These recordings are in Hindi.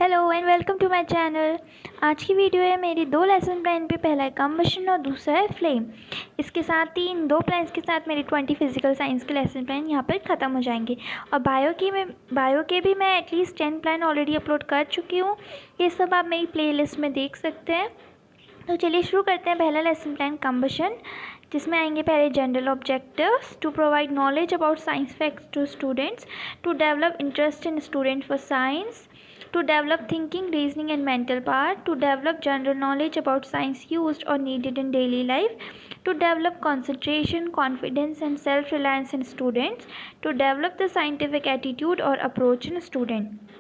Hello and welcome to my channel. आज की वीडियो है मेरी दो लेसन प्लान पे। पहला है कम्बशन और दूसरा है फ्लेम। इसके साथ ही इन दो प्लान्स के साथ मेरी 20 फिजिकल साइंस के लेसन प्लान यहाँ पर ख़त्म हो जाएंगे। और बायो के भी मैं एटलीस्ट 10 प्लान ऑलरेडी अपलोड कर चुकी हूँ। ये सब आप मेरी प्लेलिस्ट में देख सकते हैं। तो चलिए शुरू करते हैं। पहला लेसन प्लान कम्बशन, जिसमें आएंगे पहले general objectives to provide knowledge about science facts to students, to develop interest in student for science, to develop thinking, reasoning and mental power, to develop general knowledge about science used or needed in daily life, to develop concentration, confidence and self-reliance in students, to develop the scientific attitude or approach in student.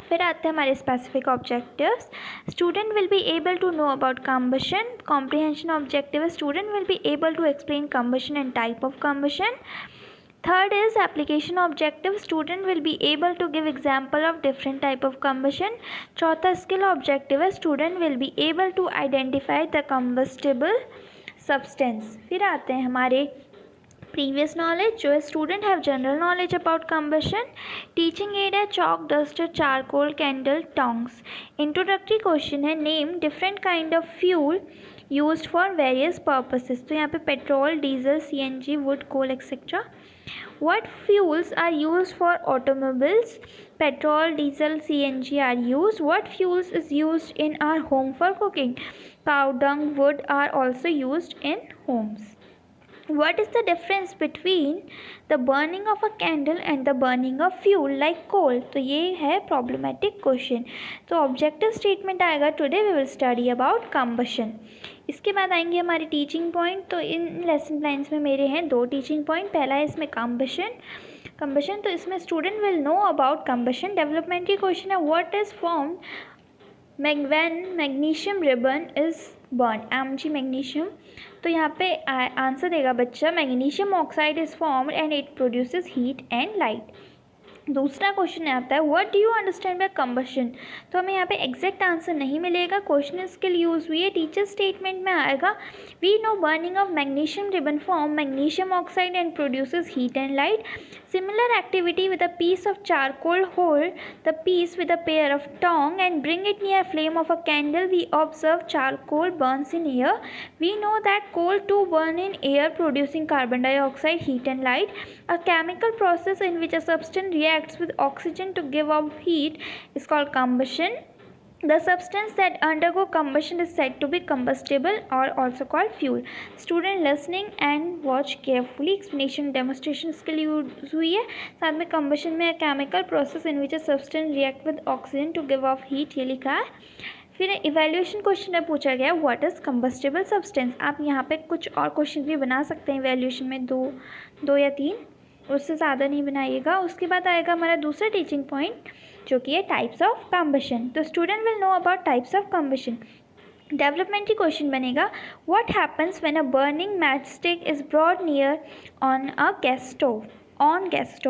फिर आते हैं हमारे specific objectives. Student will be able to know about combustion. Comprehension objective, student will be able to explain combustion and type of combustion. Third is application objective. Student will be able to give example of different type of combustion. चौथा skill objective है. Student will be able to identify the combustible substance. फिर आते हैं हमारे प्रीवियस नॉलेज, जो है student have general knowledge about combustion. Teaching aid है chalk, duster, charcoal, candle, tongs. Introductory question है name different kind of fuel used for various purposes. तो यहाँ पे petrol, diesel, CNG, wood, coal etcetera. What fuels are used for automobiles? Petrol, diesel, CNG are used. What fuels is used in our home for cooking? Cow dung, wood are also used in homes. What is the difference between the burning of a candle and the burning of fuel like coal? तो ये है problematic question. तो objective statement आएगा today we will study about combustion. इसके बाद आएंगे हमारे टीचिंग पॉइंट. तो इन लेसन प्लान्स में मेरे हैं दो टीचिंग पॉइंट. पहला है इसमें कम्बशन. तो इसमें student will know about combustion. Developmentary question है what is form when magnesium ribbon is burn. Mg magnesium. तो यहाँ पे आंसर देगा बच्चा magnesium oxide is formed and it produces heat and light. दूसरा क्वेश्चन आता है what do you understand by combustion. तो हमें यहाँ पे एग्जैक्ट आंसर नहीं मिलेगा. क्वेश्चन स्किल यूज हुई है. टीचर स्टेटमेंट में आएगा we know burning of magnesium ribbon form magnesium oxide and produces heat and light. Similar activity with a piece of charcoal, hold the piece with a pair of tongs and bring it near flame of a candle. We observe charcoal burns in air. We know that coal too burn in air producing carbon dioxide, heat and light. A chemical process in which a substance reacts with oxygen to give off heat is called combustion. The substance that undergo combustion is said to be combustible or also called fuel. Student listening and watch carefully. Explanation demonstration skill use हुई है. साथ में combustion में chemical process in which a substance react with oxygen to give off heat, ये लिखा है. फिर इवेल्यूएशन क्वेश्चन में पूछा गया व्हाट इज कंबस्टिबल सब्सटेंस. आप यहाँ पे कुछ और क्वेश्चन भी बना सकते हैं इवेल्यूएशन में, दो या तीन, उससे ज़्यादा नहीं बनाइएगा. उसके बाद आएगा हमारा दूसरा टीचिंग पॉइंट जो कि है टाइप्स ऑफ कम्बशन. तो student will know about types of combustion. Developmentary question बनेगा what happens when a burning match stick is brought near on a gas stove.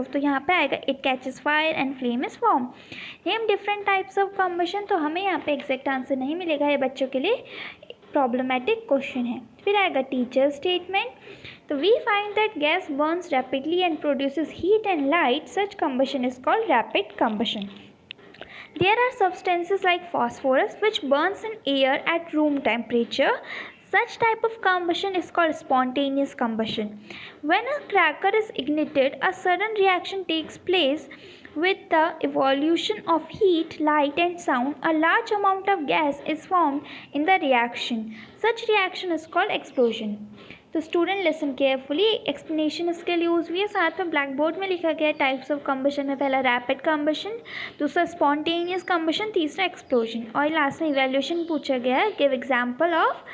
तो यहाँ पे आएगा it catches fire and flame is form. Name different types of combustion. तो हमें यहाँ पे एग्जैक्ट आंसर नहीं मिलेगा, ये बच्चों के लिए प्रॉब्लमेटिक क्वेश्चन है. फिर आएगा टीचर स्टेटमेंट. तो we find that gas burns rapidly and produces heat and light. Such combustion is called rapid combustion. There are substances like phosphorus which burns in air at room temperature. Such type of combustion is called spontaneous combustion. When a cracker is ignited, a sudden reaction takes place with the evolution of heat, light and sound. A large amount of gas is formed in the reaction. Such reaction is called explosion. तो student listen carefully. Explanation skill use हुई है. साथ में ब्लैक बोर्ड में लिखा गया टाइप्स ऑफ कम्बशन में पहला रैपिड कम्बशन, दूसरा स्पॉन्टेनियस कम्बशन, तीसरा एक्सप्लोजन, और लास्ट में इवेल्यूएशन पूछा गया है गिव एग्जाम्पल ऑफ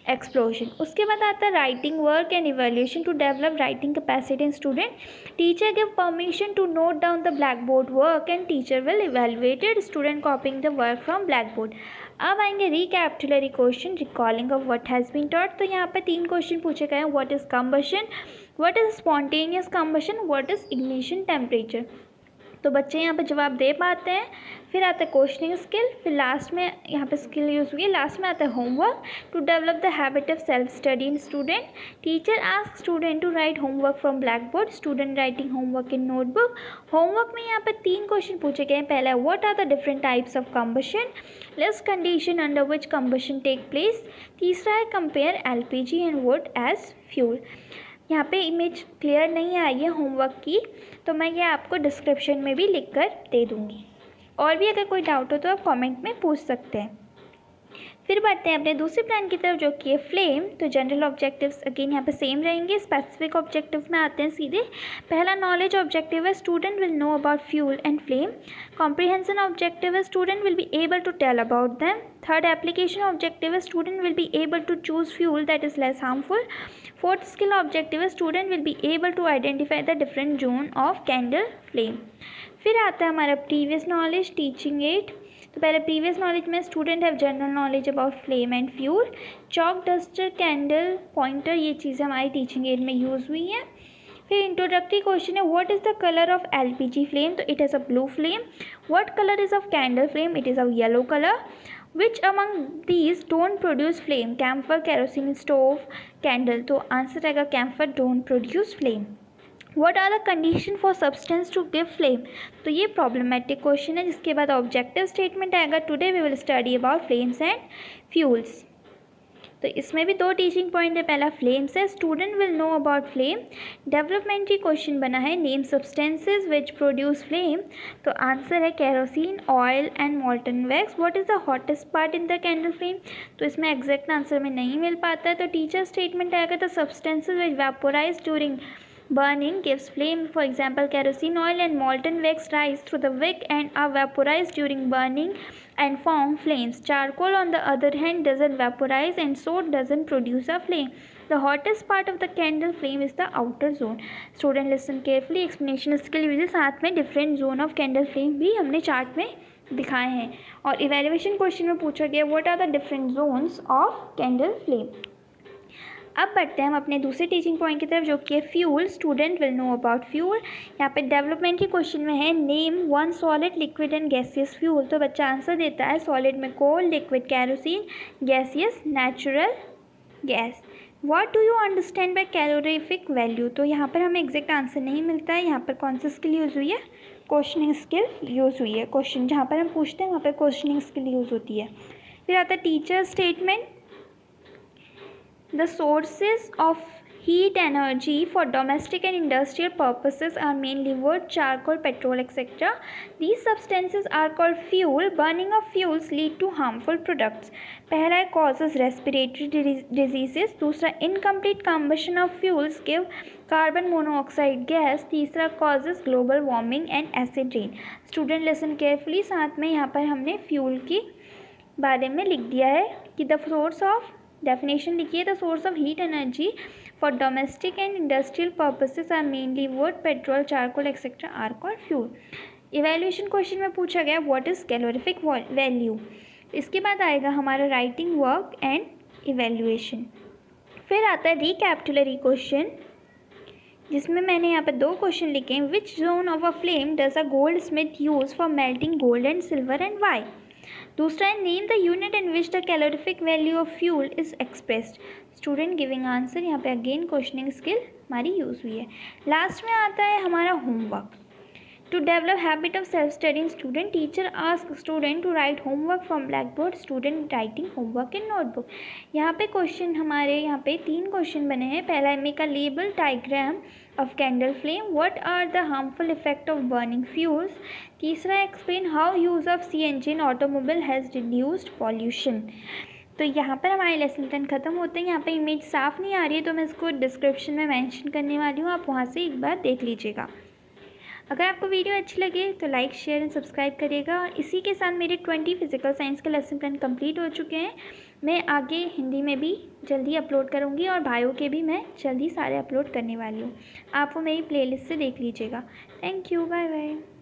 एक्सप्लोजन. उसके बाद आता है writing work and evaluation to develop writing capacity in student. Teacher give permission to note down the black board work and teacher will evaluated student copying the work from black board. अब आएंगे recapitulary question recalling of what has been taught. तो यहाँ पे 3 क्वेश्चन पूछे गए हैं what is combustion, what is spontaneous combustion, what is ignition temperature. तो बच्चे यहाँ पे जवाब दे पाते हैं. फिर आता है क्वेश्चनिंग स्किल, फिर लास्ट में यहाँ पे स्किल यूज़ हुई है, लास्ट में आता है homework. To develop the habit of self study in student, teacher ask student to write homework from black board, student writing homework in notebook. Homework में यहाँ पे 3 क्वेश्चन पूछे गए हैं। पहला है what are the different types of combustion, list condition under which combustion take place. तीसरा है compare LPG and wood as fuel. यहाँ पे इमेज क्लियर नहीं आई है होमवर्क की, तो मैं ये आपको डिस्क्रिप्शन में भी लिख कर दे दूँगी। और भी अगर कोई डाउट हो तो आप कमेंट में पूछ सकते हैं। फिर बढ़ते हैं अपने दूसरे प्लान की तरफ, जो कि है फ्लेम। तो जनरल ऑब्जेक्टिव्स अगेन यहाँ पे सेम रहेंगे। स्पेसिफिक ऑब्जेक्टिव में आते हैं सीधे। पहला नॉलेज ऑब्जेक्टिव है student will know about fuel and flame. Comprehension objective है student will be able to tell about them. Third application objective है student will be able to choose fuel that is less harmful. Fourth skill objective है student will be able to identify the different zone of candle flame. फिर आता है हमारा प्रीवियस नॉलेज टीचिंग एड। तो पहले प्रीवियस नॉलेज में student have general knowledge about flame and fuel. Chalk, duster, candle, pointer, ये चीज़ें हमारी टीचिंग एड में यूज़ हुई हैं। फिर इंट्रोडक्टरी क्वेश्चन है what is the colour of LPG flame, तो it is a blue flame. What colour is of candle flame, it is a yellow colour. Which among these don't produce flame, camphor, kerosene stove, candle. तो आंसर रहेगा camphor don't produce flame. What are the condition for substance to give flame, तो ये प्रॉब्लमेटिक क्वेश्चन है। जिसके बाद ऑब्जेक्टिव स्टेटमेंट आएगा today we will study about flames and fuels. तो इसमें भी 2 टीचिंग पॉइंट है। पहला फ्लेम्स है student will know about flame. Developmental question बना है name substances which produce flame, तो आंसर है kerosene, oil and मॉल्टन wax. What is the hottest part in the candle flame, तो इसमें एग्जैक्ट आंसर में नहीं मिल पाता है। तो टीचर स्टेटमेंट आएगा the substances which vaporise during burning gives flame. For example, kerosene oil and molten wax rise through the wick and are vaporized during burning and form flames. Charcoal on the other hand doesn't vaporize and so doesn't produce a flame. The hottest part of the candle flame is the outer zone. Student listen carefully. Explanation skill use साथ में different zone of candle flame भी हमने चार्ट में दिखाए हैं। और इवेल्युएशन क्वेश्चन में पूछा गया what are the different zones of candle flame. अब बढ़ते हैं हम अपने दूसरे टीचिंग पॉइंट की तरफ, जो कि है fuel. Student will know about fuel. यहाँ पे डेवलपमेंट के क्वेश्चन में है name 1 solid, liquid and gaseous fuel. तो बच्चा आंसर देता है सॉलिड में coal, liquid kerosene, gaseous natural gas. What do you understand by calorific value, तो यहाँ पर हमें एग्जैक्ट आंसर नहीं मिलता है। यहाँ पर कौन सी स्किल यूज़ हुई है, क्वेश्चनिंग स्किल यूज़ हुई है। क्वेश्चन जहाँ पर हम पूछते हैं वहाँ पर क्वेश्चनिंग स्किल यूज़ होती है। फिर आता है teacher statement. The sources of heat energy for domestic and industrial purposes are mainly wood, charcoal, petrol, etc. These substances are called fuel. Burning of fuels lead to harmful products. पहला है causes respiratory diseases. दूसरा incomplete combustion of fuels give carbon monoxide gas. तीसरा causes global warming and acid rain. Student listen carefully. साथ में यहाँ पर हमने fuel की बारे में लिख दिया है कि the source of डेफिनेशन लिखिए the source of heat energy for domestic and industrial purposes are mainly wood, petrol, charcoal etcetera are called fuel. Evaluation question में पूछा गया व्हाट इज कैलोरीफिक वैल्यू। इसके बाद आएगा हमारा राइटिंग वर्क एंड इवैल्यूएशन। फिर आता है रिकैपिटुलरी क्वेश्चन, जिसमें मैंने यहाँ पर 2 क्वेश्चन लिखे हैं। Which zone of a flame does a gold smith use for melting gold and silver and why. दूसरा है name the unit in which the calorific value of fuel is expressed. Student giving answer, यहाँ पे अगेन क्वेश्चनिंग स्किल हमारी यूज़ हुई है। लास्ट में आता है हमारा homework. To develop habit of self studying student, teacher ask student to write homework from black board, student writing homework in notebook. यहाँ पे क्वेश्चन हमारे यहाँ पे 3 क्वेश्चन बने हैं। पहला है make a label diagram of candle flame. What are the harmful effect of burning fuels? तीसरा explain how use of CNG in automobile has reduced pollution. तो यहाँ पर हमारे लेसन 10 ख़त्म होते हैं। यहाँ पे इमेज साफ़ नहीं आ रही है तो मैं इसको डिस्क्रिप्शन में मेंशन करने वाली हूँ, आप वहाँ से एक बार देख लीजिएगा। अगर आपको वीडियो अच्छी लगे तो लाइक, शेयर एंड सब्सक्राइब करिएगा। और इसी के साथ मेरे 20 फिजिकल साइंस के लेसन प्लान कंप्लीट हो चुके हैं। मैं आगे हिंदी में भी जल्दी अपलोड करूँगी और बायो के भी मैं जल्दी सारे अपलोड करने वाली हूँ। आप वो मेरी प्लेलिस्ट से देख लीजिएगा। Thank you, bye bye.